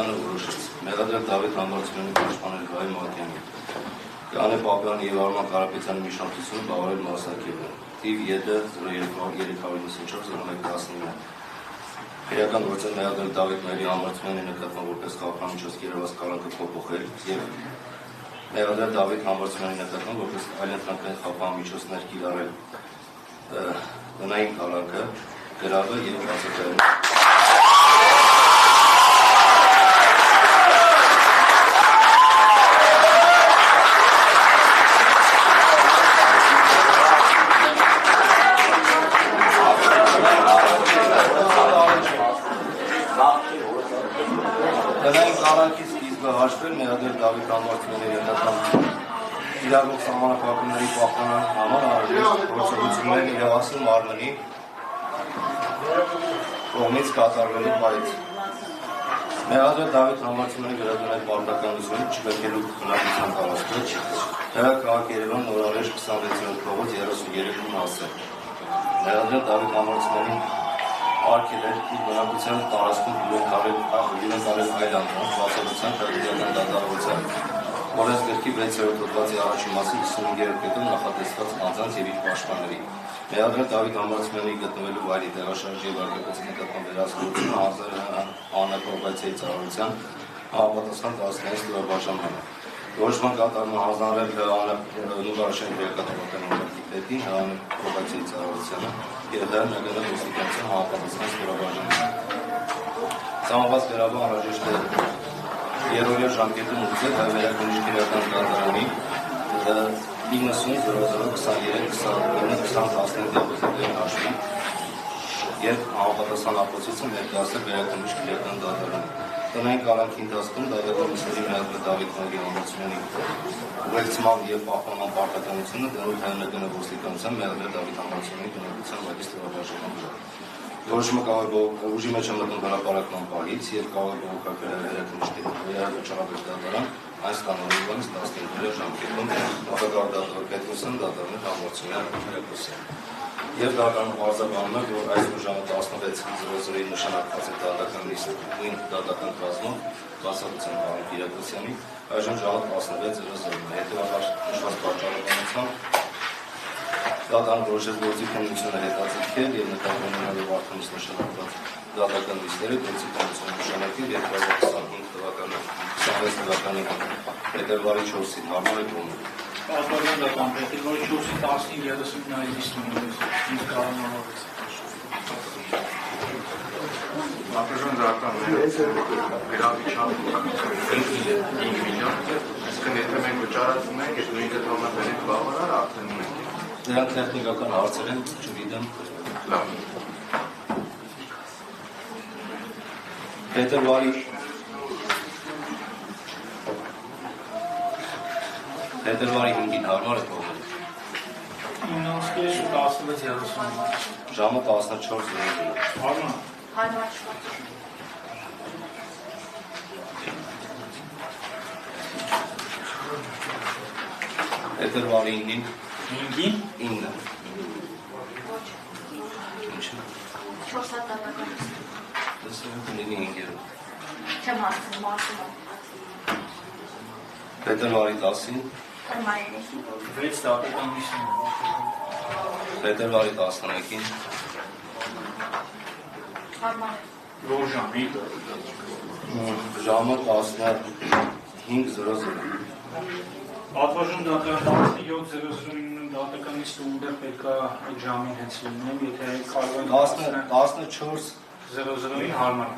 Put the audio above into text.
Դատականը որոշեց մեղադրել Դավիթ Համբարձումյանի պաշտպանել Գայ Մատյանին, Կանե Պապյանի եւ Արման Կարապետյանի միջնակցությունը բավարարել Մարսակիևը, թիվ ԵԴ 03340119 Քրեական գործեր մեղադրել Դավիթ Մերի Համբարձումյանի նկատմամբ որպես քաղաքամիջոց կիրառված կալանքը փոփոխել եւ մեղադրել Դավիթ Համբարձումյանի նկատմամբ որպես այլընտրանքային խափանմիջոցներ կիրառել տնային կալանքը, գրավը եւ բացատրել Տնային կալանքի սկիզբը հաշվել մեղադրել Դավիթ Համբարձումյանի նկատմամբ իրավող սահմանափակումների պահպանման համար անհրաժեշտ գործողություններ իրավասու մարմնի կողմից կատարվելու պահից։ Մեղադրել Դավիթ Համբարձումյանի գրադարանի պարտականությունը չբերելու քննադատության տարածքը Հրակ քաղաք Երևան նորարեշ 26-րդ փողոց 33 մասը։ Մեղադրել Դավիթ Համբարձումյանին արգելել իր բնակության տարածքում հյուրընկալել այլ անձանց բացառության քրեական դատավարության օրենսգրքի 6-րդ հոդվածի առաջին մասի 55-րդ կետում նախատեսված անձանց եւ իր պաշտպանների։ Մեղադրել Դավիթ Համբարձումյանի գտնվելու վայրի տեղաշարժի եւ արգելոցի նկատմամբ վերահսկողությունը հանրապետության ծառայության համապատասխան տարածքային ստորաբաժանմանը։ Որոշման կատարումը հանձնարարել Նուբարաշեն քրեական պետին հանրապետության ծառայությանը եւ ՀՆԳ ոստիկանության համապատասխան ստորաբաժանմանը։ Սահմանված գրավը անհրաժեշտ է երրորդ ժամկետում ուղղել հայ-վերակնիչ քրեական դատարանի 90-00-23-29-2015 դեպքերի հաշվին եւ համապատասխան ապացույցը ներկայացնել վերակնիչ քրեական դատարանի։ Տնային կալանքի ընթացքում դատականությունների մեղադրել Դավիթ Մերի Համբարձումյանի ուղեկցման եւ պահպանման պարտականությունը դրել ՀՆԳ ոստիկանության մեղադրել Դավիթ Համբարձումյանի բնակության վայրի ստորաբաժանմանը։ Որոշումը կարող է ուժի մեջ մտնում հրապարակման պահից եւ կարող է բողոքել վերակնիչ դատարան այս կանոնից 12 ժամկետում նախագահ դատավոր Պետրոսյան դատարանի Համբարձումյան Հրապարակոսյան։ Եվ դատարանը արձագանքում է, որ այսօր ժամը 16:00-ին նշանակված է դատական նույն դատական կազմով բացառության պարոն Կիրակոսյանի, այժմ ժամը 16:00-ին հետևաբար նշված պատճառաբանությամբ դատարանը որոշեց գործի քննությունը հետաձգել եւ նկատի ունենալով արդյունից նշանակված դատական նիստերը գործի քննությունը նշանակել 2025 թվականի փետրվարի 4-ին հարմար է կողմը։ Պատվիրան դատան փետրվարի 4-ին 10:30-ին նիստում կառավարվեց։ Պատվիրան դատան գրավի չափը 5 միլիոն, այսինքն եթե մենք վճարածում ենք, այդ նույն կտրոնաբերիկ բավարար արդեն ունենք։ Նրանք տեխնիկական հարցեր են, չգիտեմ։ Լավ։ Փետրվարի 5-ին հարմար է կողմը։ 9:16:30 Ժամը 14:00։ Հարմար։ Փետրվարի 9-ին 5-ին 9։ Ինչ։ 4 հատ դատական նիստ։ Դասը ունի 5-ը։ Չեմ հասցնում։ Փետրվարի 10-ին Արմայենի 6 դատական նիստ։ Փետրվարի 11-ին Արման Որ ժամի։ ժամը 15:00։ Պատվիրան դատան 17:00-ին դատական նիստը ուներ պետք է այդ ժամին հենց լինել, եթե կարող են 14:00 00-ին հարմար։